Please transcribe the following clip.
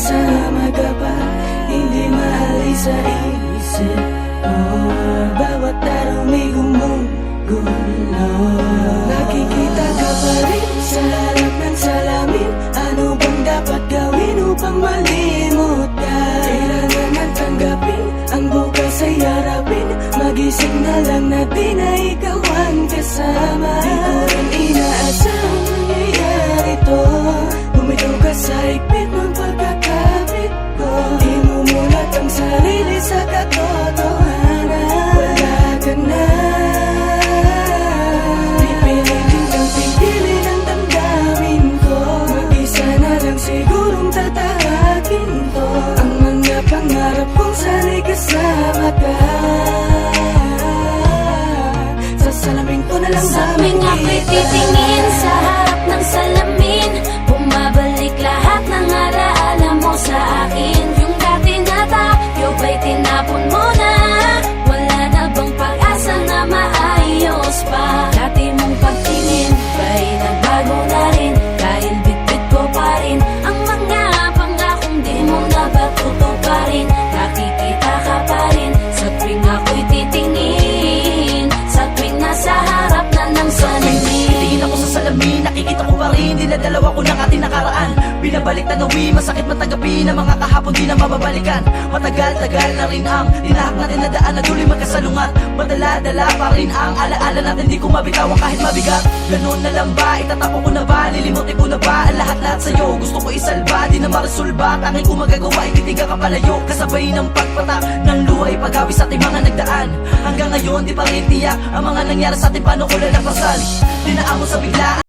kasama ka pa, hindi maalis sa isip ko. Bawat araw may gumugulo. Nakikita ka pa rin sa harap ng salamin. Ano bang dapat gawin upang malimot ka? Kailangan tanggapin ang bukas ay harapin. Magising na lang na di na ikaw ang kasama. Di ko rin inaasang mangyayari to. Bumitaw ka sa higpit ng pagkakapit ko. Imumulat ang sarili sa katotohanan. Wala ka na, pipilitin kang pipilin ang damdamin ko. Mag-isa na lang sigurong tatahakin to. Ang mga pangarap kong sana'y kasama ka. Sa salamin ko na lang Sa tuwing ako'y titingin sa harap ng salamin, bumabalik lahat ng alaala mo sa akin. Yung dati na tayo ba'y tinapon mo na? Wala na bang pag-asa na maayos pa? Dati mong pagtingin ba'y nagbago na rin? Dahil bitbit ko pa rin ang mga pangakong di mo na ba tutuparin? Nakikita ka pa rin sa tuwing ako'y titingin, sa tuwing nasa harap na ng salamin. Tingin ako sa salamin, nakikita ko pa rin dinadalawa ko ng ating nakaraan. Binabalik tanawin, masakit matagapin ang mga kahapon di na mababalikan. Matagal-tagal na rin ang tinahak natin na daan na tuloy magkasalungat. Madala-dala pa rin ang alaala natin, di ko mabitawan kahit mabigat. Ganun na lang ba, itatapon ko na ba, lilimutin ko na ba ang lahat-lahat sa'yo? Gusto ko isalba, di na maresolba, tanging ko magagawa, ititiga ka palayo. Kasabay ng pagpatak ng luhay, paghawi sa ating mga nagdaan. Hanggang ngayon di pa rin tiyak ang mga nangyari sa ating, paano ko lalagpasan? Dinaan mo sa biglaan.